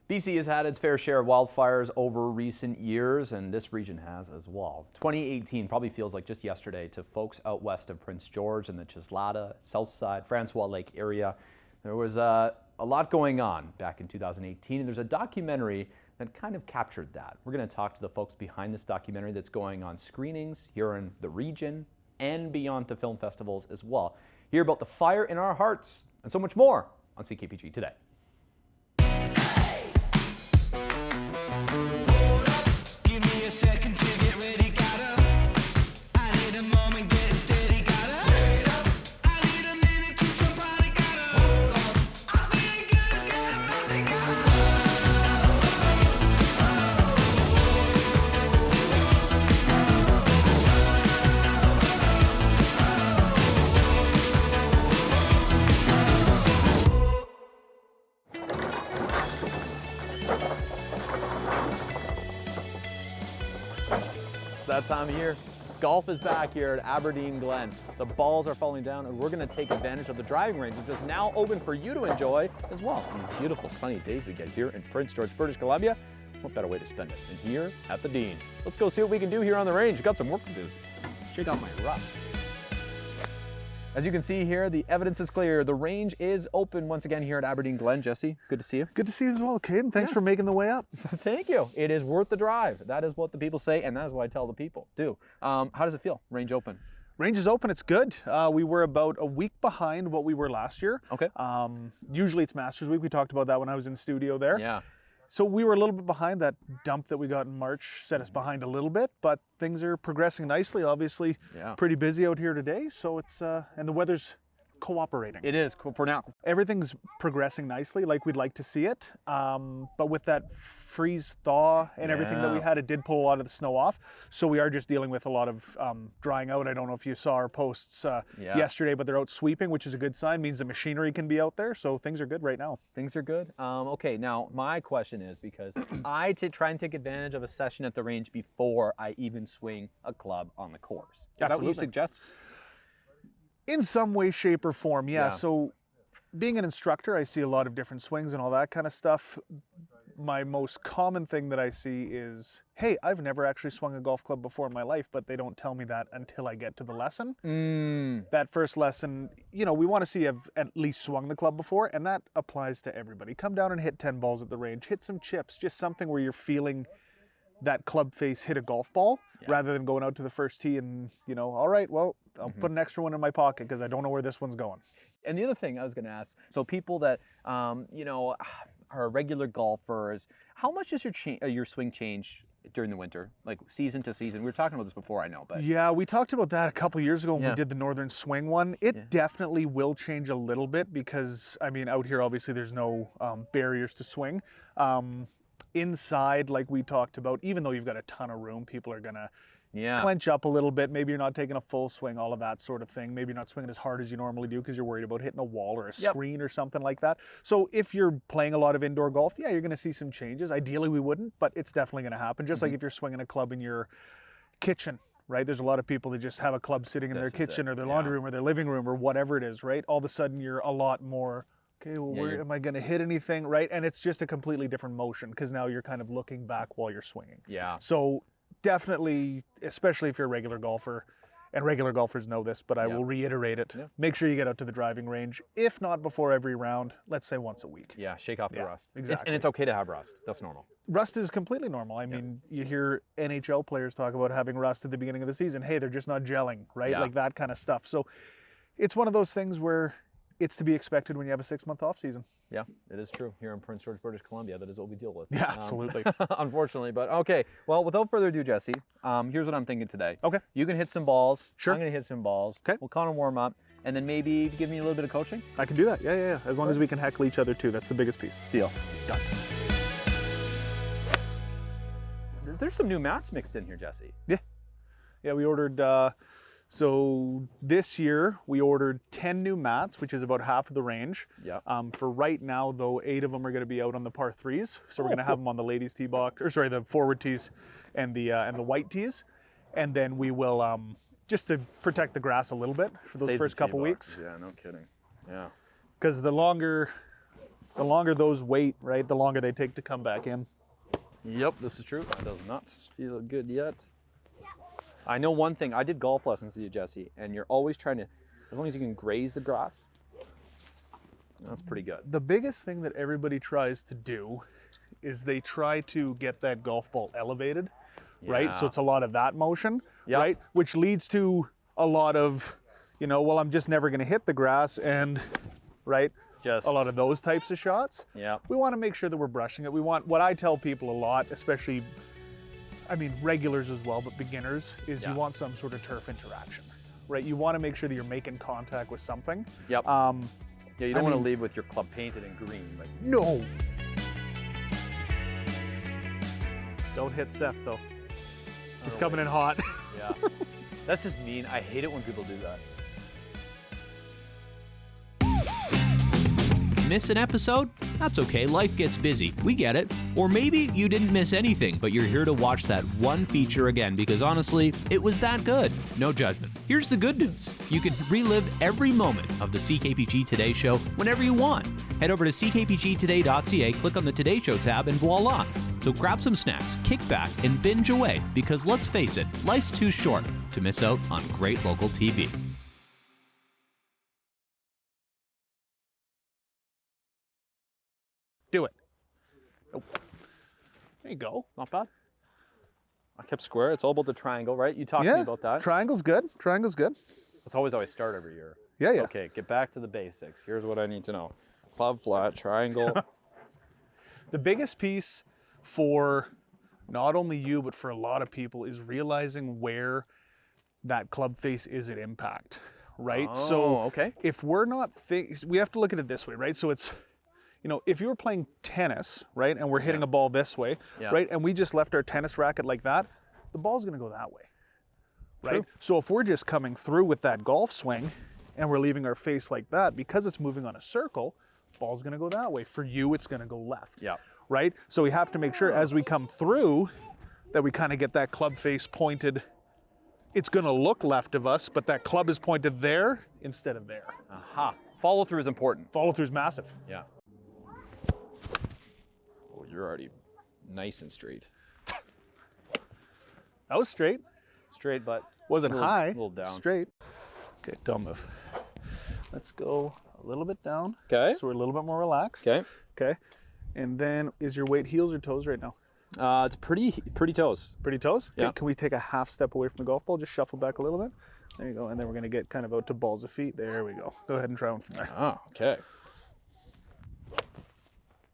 BC has had its fair share of wildfires over recent years, and this region has as well. 2018 probably feels like just yesterday to folks out west of Prince George and the Cheslatta, Southside, Francois Lake area. There was a lot going on back in 2018, and there's a documentary that kind of captured that. We're going to talk to the folks behind this documentary that's going on screenings here in the region and beyond to film festivals as well. Hear about the fire in our hearts and so much more on CKPG Today. That time of year. Golf is back here at Aberdeen Glen. The balls are falling down, and we're going to take advantage of the driving range, which is now open for you to enjoy as well. On these beautiful sunny days we get here in Prince George, British Columbia, what better way to spend it than here at the Dean? Let's go see what we can do here on the range. We've got some work to do. Shake out my rust. As you can see here, the evidence is clear. The range is open once again here at Aberdeen Glen. Jesse, good to see you. Good to see you as well, Caden. Thanks for making the way up. Thank you. It is worth the drive. That is what the people say, and that is what I tell the people too. How does it feel? Range open. Range is open. It's good. We were about a week behind what we were last year. Okay. Usually it's Masters Week. We talked about that when I was in the studio there. Yeah. So we were a little bit behind. That dump that we got in March set us behind a little bit, but things are progressing nicely. Obviously, pretty busy out here today. So it's and the weather's cooperating. It is cool for now. Everything's progressing nicely like we'd like to see it, but with that freeze thaw and everything that we had, it did pull a lot of the snow off, so we are just dealing with a lot of drying out. I don't know if you saw our posts yesterday, but they're out sweeping, which is a good sign. Means the machinery can be out there, so things are good right now. Things are good. Okay, now my question is, because I try and take advantage of a session at the range before I even swing a club on the course. Is that what you suggest? In some way, shape, or form, yeah. So being an instructor, I see a lot of different swings and all that kind of stuff. My most common thing that I see is, hey, I've never actually swung a golf club before in my life, but they don't tell me that until I get to the lesson. That first lesson, you know, we want to see you've at least swung the club before, and that applies to everybody. Come down and hit 10 balls at the range, hit some chips, just something where you're feeling that club face hit a golf ball rather than going out to the first tee and, you know, all right, well, I'll put an extra one in my pocket because I don't know where this one's going. And the other thing I was going to ask, so people that, you know, are regular golfers, how much does your swing change during the winter, like season to season? We were talking about this before, I know, but yeah, we talked about that a couple of years ago when we did the Northern Swing one. It definitely will change a little bit because, I mean, out here obviously there's no barriers to swing. Inside, like we talked about, even though you've got a ton of room, people are gonna clench up a little bit. Maybe you're not taking a full swing, all of that sort of thing. Maybe you're not swinging as hard as you normally do because you're worried about hitting a wall or a screen or something like that. So if you're playing a lot of indoor golf, yeah, you're gonna see some changes. Ideally we wouldn't, but it's definitely gonna happen. Just like if you're swinging a club in your kitchen, right? There's a lot of people that just have a club sitting in their kitchen or their laundry room or their living room or whatever it is, right? All of a sudden you're a lot more, okay, well, where am I going to hit anything, right? And it's just a completely different motion because now you're kind of looking back while you're swinging. Yeah. So definitely, especially if you're a regular golfer, and regular golfers know this, but I will reiterate it. Make sure you get out to the driving range, if not before every round, let's say once a week. Yeah, shake off the rust. Exactly. And it's okay to have rust. That's normal. Rust is completely normal. I mean, you hear NHL players talk about having rust at the beginning of the season. Hey, they're just not gelling, right? Like that kind of stuff. So it's one of those things where it's to be expected when you have a 6-month off season. Yeah, it is true. Here in Prince George, British Columbia, that is what we deal with. Yeah, absolutely. Unfortunately, but okay. Well, without further ado, Jesse, here's what I'm thinking today. Okay. You can hit some balls. Sure. I'm going to hit some balls. Okay. We'll kind of warm up, and then maybe give me a little bit of coaching. I can do that. Yeah. As long as we can heckle each other too. That's the biggest piece. Deal. Done. There's some new mats mixed in here, Jesse. Yeah, we ordered. So this year we ordered 10 new mats, which is about half of the range. Yeah. For right now, though, 8 of them are going to be out on the par 3s. So we're going to have them on the ladies' tee box, or sorry, the forward tees and the white tees, and then we will just to protect the grass a little bit for those first couple weeks. Yeah, no kidding. Yeah. Because the longer the longer those wait, right, the longer they take to come back in. Yep, this is true. That does not feel good yet. I know one thing. I did golf lessons with you, Jesse, and you're always trying to, as long as you can graze the grass, that's pretty good. The biggest thing that everybody tries to do is they try to get that golf ball elevated, right? So it's a lot of that motion, right? Which leads to a lot of, well, I'm just never going to hit the grass, and right? Just a lot of those types of shots. Yeah. We want to make sure that we're brushing it. We want, what I tell people a lot, especially, I mean, regulars as well, but beginners, is you want some sort of turf interaction, right? You want to make sure that you're making contact with something. Yep. Yeah, you don't want to leave with your club painted in green. But... No. Don't hit Seth though. He's coming in hot. Yeah. That's just mean. I hate it when people do that. Miss an episode? That's okay, life gets busy. We get it. Or maybe you didn't miss anything, but you're here to watch that one feature again because honestly, it was that good. No judgment. Here's the good news. You can relive every moment of the CKPG Today Show whenever you want. Head over to ckpgtoday.ca, click on the Today Show tab, and voila. So grab some snacks, kick back, and binge away because let's face it, life's too short to miss out on great local TV. Do it. Oh. There you go. Not bad. I kept square. It's all about the triangle, right? You talked to me about that. Triangle's good. Triangle's good. That's always how I start every year. Yeah, yeah. Okay, get back to the basics. Here's what I need to know. Club, flat, triangle. The biggest piece for not only you, but for a lot of people is realizing where that club face is at impact, right? Oh, so okay. If we're not, we have to look at it this way, right? So it's, if you were playing tennis, right, and we're hitting a ball this way, right, and we just left our tennis racket like that, the ball's going to go that way, right? True. So if we're just coming through with that golf swing and we're leaving our face like that, because it's moving on a circle, ball's going to go that way. For you, it's going to go left, right? So we have to make sure as we come through that we kind of get that club face pointed. It's going to look left of us, but that club is pointed there instead of there. Aha. Follow through is important. Follow through is massive. Yeah. Oh, you're already nice and straight. That was straight. Straight, but wasn't high. A little down. Straight. Okay, don't move. Let's go a little bit down. Okay. So we're a little bit more relaxed. Okay. Okay. And then, is your weight heels or toes right now? It's pretty toes. Pretty toes? Yeah. Okay, can we take a half step away from the golf ball? Just shuffle back a little bit. There you go. And then we're going to get kind of out to balls of feet. There we go. Go ahead and try one from there. Oh, okay.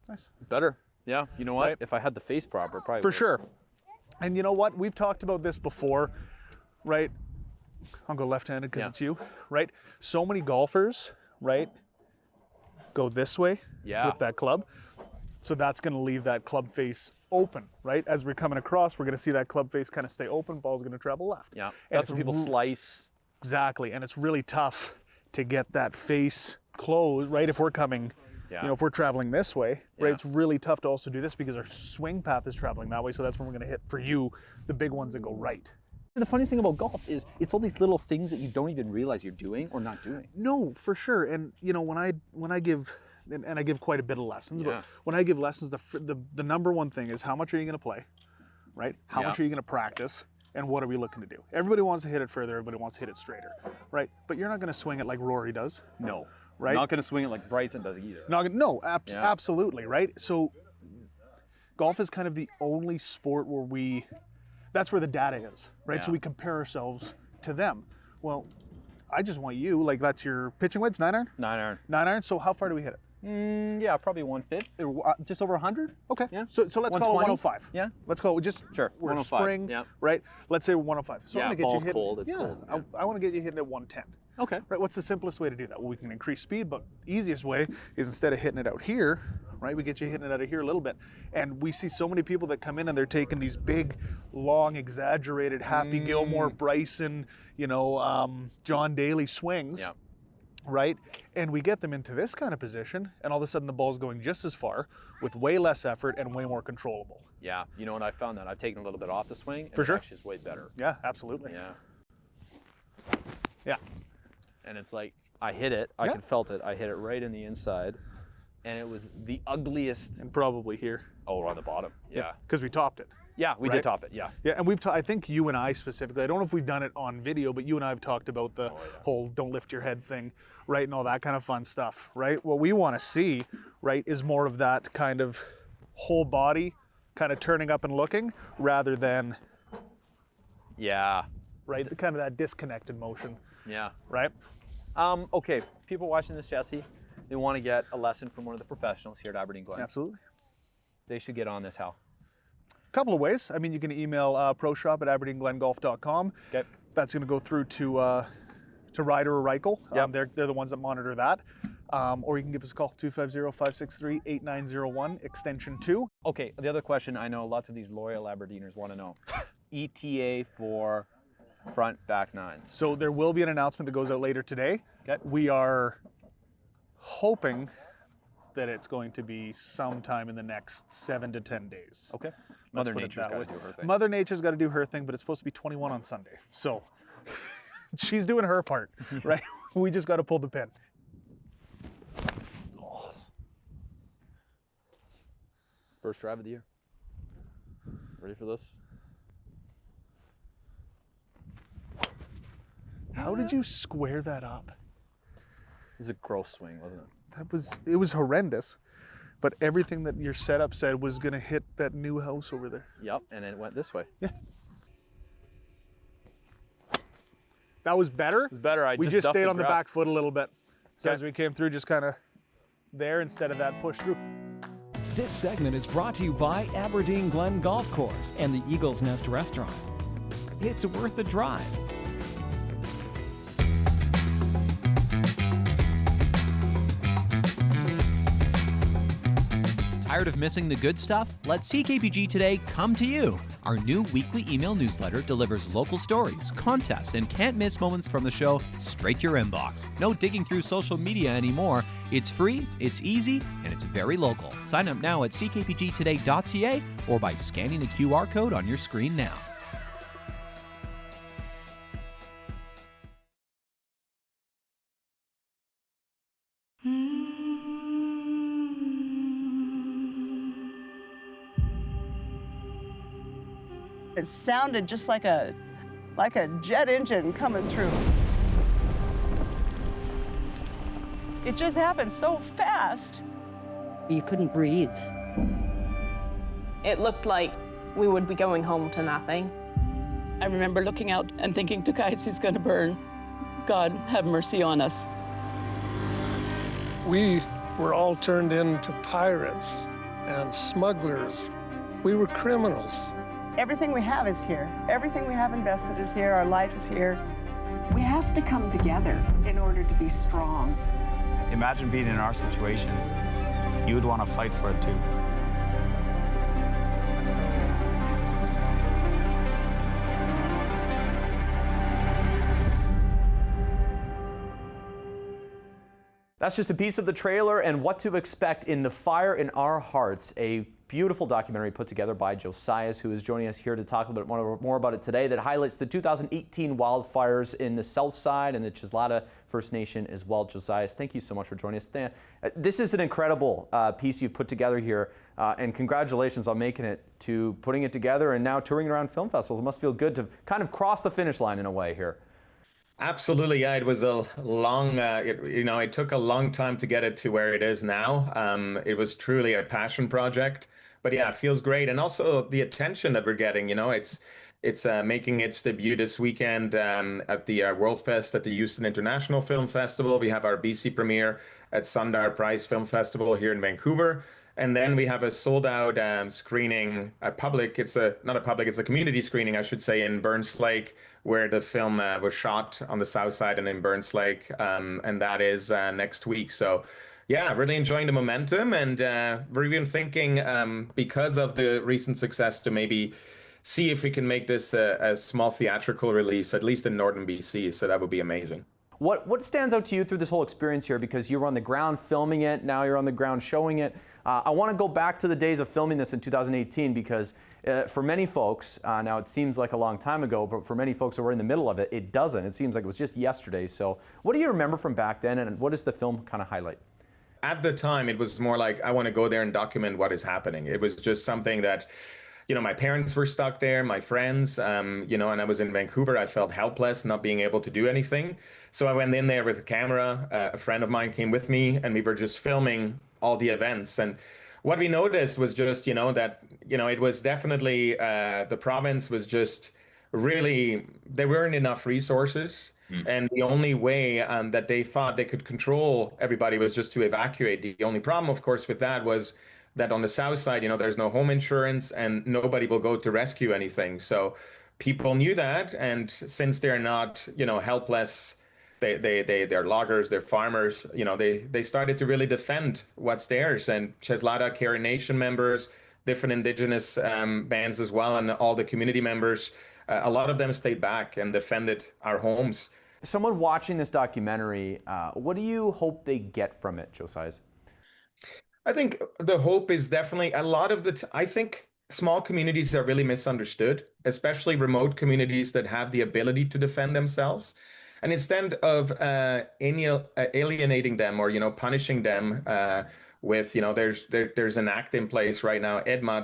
Nice. It's better. Yeah. You know what? Right. If I had the face proper, probably For would. sure. And you know what? We've talked about this before, right? I'll go left-handed because it's you, right? So many golfers, right, go this way with that club. So that's going to leave that club face open, right? As we're coming across, we're going to see that club face kind of stay open. Ball's going to travel left. Yeah. And That's when people slice. Exactly. And it's really tough to get that face closed, right? If we're coming, if we're traveling this way, right? It's really tough to also do this because our swing path is traveling that way. So that's when we're going to hit, for you, the big ones that go right. The funniest thing about golf is it's all these little things that you don't even realize you're doing or not doing. No, for sure. And when I give, and I give quite a bit of lessons, but when I give lessons, the number one thing is how much are you going to play, right? How much are you going to practice? And what are we looking to do? Everybody wants to hit it further. Everybody wants to hit it straighter, right? But you're not going to swing it like Rory does. No. Right? Not going to swing it like Bryson does either. Absolutely, right? So golf is kind of the only sport where that's where the data is, right? So we compare ourselves to them. Well, I just want you, like that's your pitching wedge, 9-iron? 9-iron. 9-iron, so how far do we hit it? Yeah, probably 150, just over 100. Okay, yeah. So let's call it 105. Yeah. Let's call it just, sure. We're 105. spring, right? Let's say 105. So I want to get ball's you hitting, cold, it's cold. Yeah. I want to get you hitting at 110. Okay. Right, what's the simplest way to do that? Well, we can increase speed, but the easiest way is instead of hitting it out here, right, we get you hitting it out of here a little bit. And we see so many people that come in and they're taking these big, long, exaggerated Happy Gilmore, Bryson, John Daly swings. Yeah. Right? And we get them into this kind of position, and all of a sudden the ball's going just as far with way less effort and way more controllable. Yeah, you know what I found that I've taken a little bit off the swing, and For sure. It's actually way better. Yeah, absolutely. Yeah. And it's like, I hit it, I can felt it, I hit it right in the inside. and it was the ugliest. And probably here. Oh, on the bottom. Yeah. Because we topped it. Yeah, we Right? did top it. Yeah. Yeah, and I think you and I specifically, I don't know if we've done it on video, but you and I have talked about the whole don't lift your head thing, right? And all that kind of fun stuff, right? What we want to see, right, is more of that kind of whole body kind of turning up and looking rather than, Yeah. right, the kind of that disconnected motion, Yeah. right? Okay, people watching this, Jesse, they want to get a lesson from one of the professionals here at Aberdeen Glen. Absolutely. They should get on this how? Couple of ways. I mean, you can email proshop@aberdeenglengolf.com. Okay. That's going to go through to Ryder or Reichel. Yep. They're the ones that monitor that. Or you can give us a call, 250-563-8901, extension 2. Okay, the other question I know lots of these loyal Aberdeeners want to know. ETA for front back nines. So there will be an announcement that goes out later today. Okay. We are hoping that it's going to be sometime in the next 7 to 10 days. Okay. Let's Mother put it Nature's that got way. to do her thing. Mother Nature's got to do her thing, but it's supposed to be 21 on Sunday. So she's doing her part, right? We just got to pull the pin. First drive of the year. Ready for this? How did you square that up? It was a gross swing, wasn't it? It was horrendous, but everything that your setup said was going to hit that new house over there. Yep, and it went this way. Yeah. That was better. It's better. We just duffed stayed on the grass. back foot a little bit. So Okay. as we came through, just kind of there instead of that push through. This segment is brought to you by Aberdeen Glen Golf Course and the Eagle's Nest Restaurant. It's worth a drive. Tired of missing the good stuff? Let CKPG Today come to you. Our new weekly email newsletter delivers local stories, contests, and can't-miss moments from the show straight to your inbox. No digging through social media anymore. It's free, it's easy, and it's very local. Sign up now at ckpgtoday.ca or by scanning the QR code on your screen now. It sounded just like a jet engine coming through. It just happened so fast. You couldn't breathe. It looked like we would be going home to nothing. I remember looking out and thinking, to guys, he's going to burn. God, have mercy on us. We were all turned into pirates and smugglers. We were criminals. Everything we have is here. Everything we have invested is here. Our life is here. We have to come together in order to be strong. Imagine being in our situation. You would want to fight for it too. That's just a piece of the trailer and what to expect in The Fire in Our Hearts, a beautiful documentary put together by Josias, who is joining us here to talk a little bit more about it today, that highlights the 2018 wildfires in the Southside and the Cheslatta First Nation as well. Josias, thank you so much for joining us. This is an incredible piece you've put together here, and congratulations on making it to putting it together and now touring around film festivals. It must feel good to kind of cross the finish line in a way here. Absolutely, yeah. It was a long, it took a long time to get it to where it is now. It was truly a passion project, but yeah, it feels great. And also the attention that we're getting, it's making its debut this weekend at the World Fest at the Houston International Film Festival. We have our BC premiere at Sundar Prize Film Festival here in Vancouver. And then we have a sold-out screening, it's a community screening, I should say, in Burns Lake, where the film was shot on the south side and in Burns Lake, and that is next week. So, yeah, really enjoying the momentum, and we're even thinking, because of the recent success, to maybe see if we can make this a small theatrical release, at least in northern BC, so that would be amazing. What stands out to you through this whole experience here? Because you were on the ground filming it, now you're on the ground showing it. I want to go back to the days of filming this in 2018 because for many folks, now it seems like a long time ago, but for many folks who were in the middle of it, it doesn't. It seems like it was just yesterday. So what do you remember from back then, and what does the film kind of highlight? at the time, it was more like, I want to go there and document what is happening. It was just something that, my parents were stuck there, my friends, and I was in Vancouver. I felt helpless, not being able to do anything. So I went in there with a camera. A friend of mine came with me, and we were just filming all the events. And what we noticed was just, that, it was definitely, the province was just really, there weren't enough resources. And the only way that they thought they could control everybody was just to evacuate. The only problem, of course, with that was that on the south side, there's no home insurance and nobody will go to rescue anything. So people knew that. And since they're not, helpless, they're loggers, they're farmers, they started to really defend what's theirs. And Cheslatta Carrier Nation members, different Indigenous bands as well, and all the community members, a lot of them stayed back and defended our homes. Someone watching this documentary, what do you hope they get from it, Josiah? I think the hope is definitely a lot of I think small communities are really misunderstood, especially remote communities that have the ability to defend themselves. And instead of alienating them or, punishing them with, there's an act in place right now, EDMA,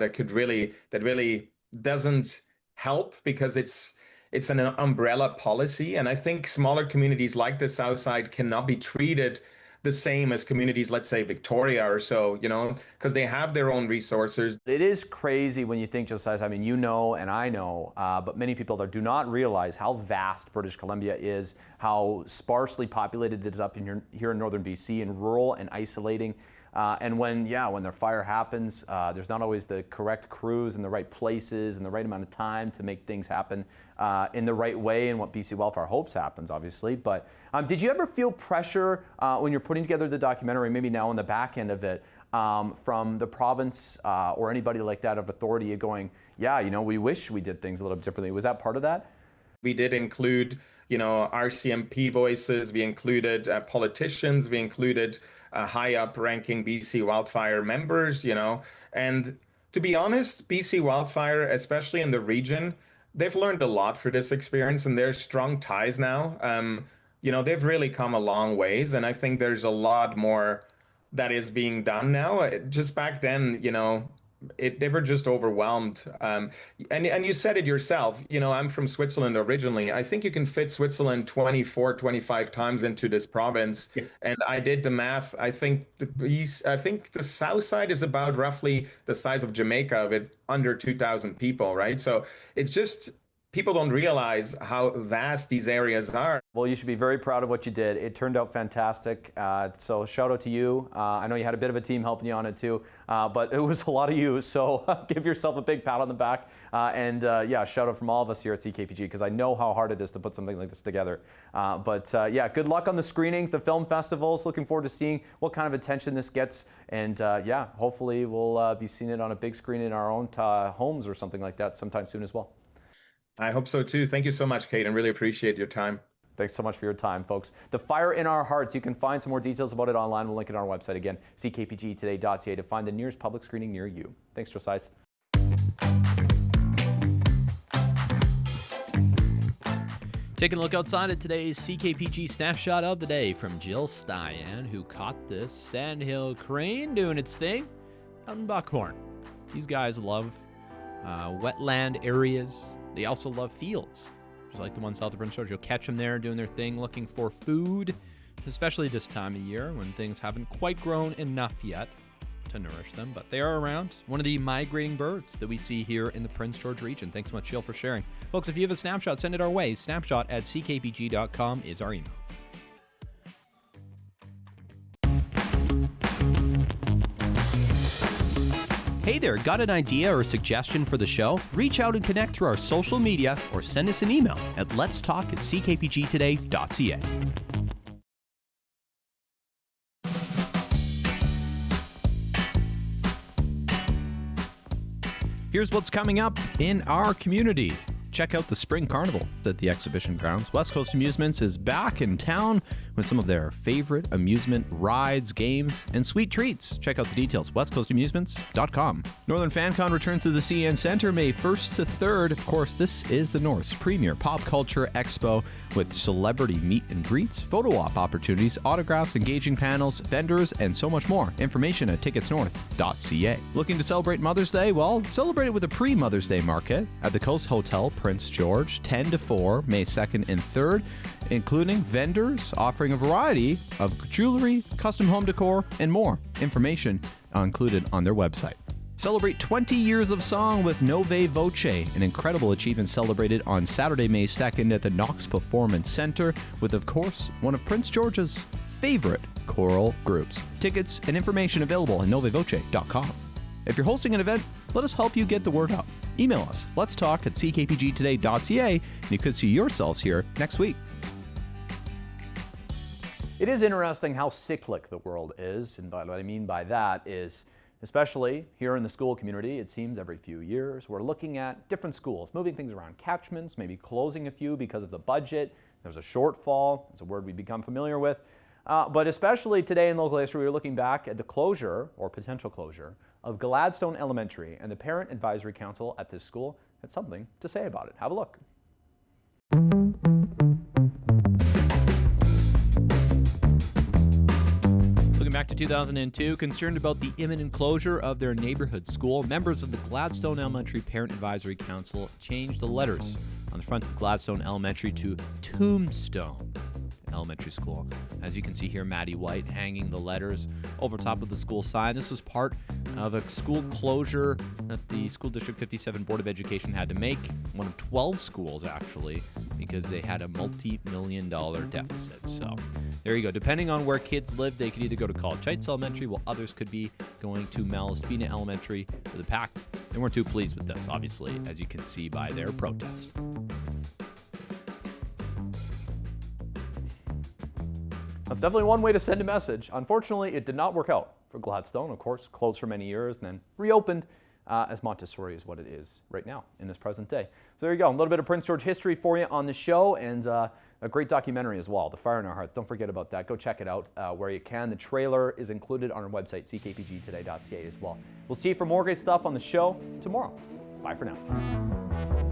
that really doesn't help because it's an umbrella policy. And I think smaller communities like the Southside cannot be treated the same as communities, let's say Victoria or so, because they have their own resources. It is crazy when you think, Josiah, I mean, and I know, but many people that do not realize how vast British Columbia is, how sparsely populated it is up here in northern BC, and rural and isolating. And when the fire happens, there's not always the correct crews in the right places and the right amount of time to make things happen in the right way, and what BC Wildfire hopes happens, obviously. But did you ever feel pressure when you're putting together the documentary, maybe now on the back end of it, from the province or anybody like that of authority going, we wish we did things a little bit differently? Was that part of that? We did include, RCMP voices. We included politicians. We included high up ranking BC Wildfire members, and to be honest, BC Wildfire, especially in the region, they've learned a lot for this experience, and there's strong ties now. They've really come a long ways, and I think there's a lot more that is being done now. Just back then, they were just overwhelmed. And you said it yourself, I'm from Switzerland originally. I think you can fit Switzerland 24, 25 times into this province. Yeah. And I did the math. I think the south side is about roughly the size of Jamaica, with under 2,000 people, right? So it's just, people don't realize how vast these areas are. Well, you should be very proud of what you did. It turned out fantastic. So shout out to you. I know you had a bit of a team helping you on it too, but it was a lot of you. So give yourself a big pat on the back. And shout out from all of us here at CKPG, because I know how hard it is to put something like this together. Good luck on the screenings, the film festivals. Looking forward to seeing what kind of attention this gets. And hopefully we'll be seeing it on a big screen in our own homes or something like that sometime soon as well. I hope so too. Thank you so much, Kate, and really appreciate your time. Thanks so much for your time, folks. The Fire in Our Hearts, you can find some more details about it online. We'll link it on our website again, ckpgtoday.ca, to find the nearest public screening near you. Thanks, Josiah. Taking a look outside at today's CKPG snapshot of the day from Jill Steyan, who caught this sandhill crane doing its thing out in Buckhorn. These guys love wetland areas. They also love fields, just like the one south of Prince George. You'll catch them there doing their thing, looking for food, especially this time of year when things haven't quite grown enough yet to nourish them, but they are around. One of the migrating birds that we see here in the Prince George region. Thanks so much, Jill, for sharing. Folks, if you have a snapshot, send it our way. snapshot@ckpg.com is our email. Hey there, got an idea or a suggestion for the show? Reach out and connect through our social media or send us an email at letstalk@ckpgtoday.ca. Here's what's coming up in our community. Check out the Spring Carnival at the exhibition grounds. West Coast Amusements is back in town with some of their favorite amusement rides, games, and sweet treats. Check out the details, westcoastamusements.com. Northern FanCon returns to the CN Centre May 1st to 3rd. Of course, this is the North's premier pop culture expo with celebrity meet and greets, photo op opportunities, autographs, engaging panels, vendors, and so much more. Information at ticketsnorth.ca. Looking to celebrate Mother's Day? Well, celebrate it with a pre-Mother's Day market at the Coast Hotel, Prince George, 10 to 4, May 2nd and 3rd, including vendors offering a variety of jewelry, custom home decor, and more. Information included on their website. Celebrate 20 years of song with Nove Voce, an incredible achievement celebrated on Saturday, May 2nd at the Knox Performance Center with, of course, one of Prince George's favorite choral groups. Tickets and information available at novevoce.com. If you're hosting an event, let us help you get the word out. Email us, let's talk at ckpgtoday.ca, and you could see yourselves here next week. It is interesting how cyclic the world is, and what I mean by that is, especially here in the school community, it seems every few years we're looking at different schools, moving things around catchments, maybe closing a few because of the budget. There's a shortfall. It's a word we've become familiar with. But especially today in local history, we're looking back at the closure or potential closure of Gladstone Elementary, and the Parent Advisory Council at this school had something to say about it. Have a look. Looking back to 2002, concerned about the imminent closure of their neighborhood school, members of the Gladstone Elementary Parent Advisory Council changed the letters on the front of Gladstone Elementary to Tombstone Elementary School. As you can see here, Maddie White hanging the letters over top of the school sign. This was part of a school closure that the School District 57 Board of Education had to make, one of 12 schools actually, because they had a multi-million-dollar deficit. So there you go. Depending on where kids live, they could either go to College Heights Elementary, while others could be going to Malaspina Elementary for the PAC. They weren't too pleased with this, obviously, as you can see by their protest. That's definitely one way to send a message. Unfortunately, it did not work out for Gladstone, of course, closed for many years and then reopened as Montessori is what it is right now in this present day. So there you go, a little bit of Prince George history for you on the show, and a great documentary as well, The Fire in Our Hearts. Don't forget about that. Go check it out where you can. The trailer is included on our website, ckpgtoday.ca as well. We'll see you for more great stuff on the show tomorrow. Bye for now.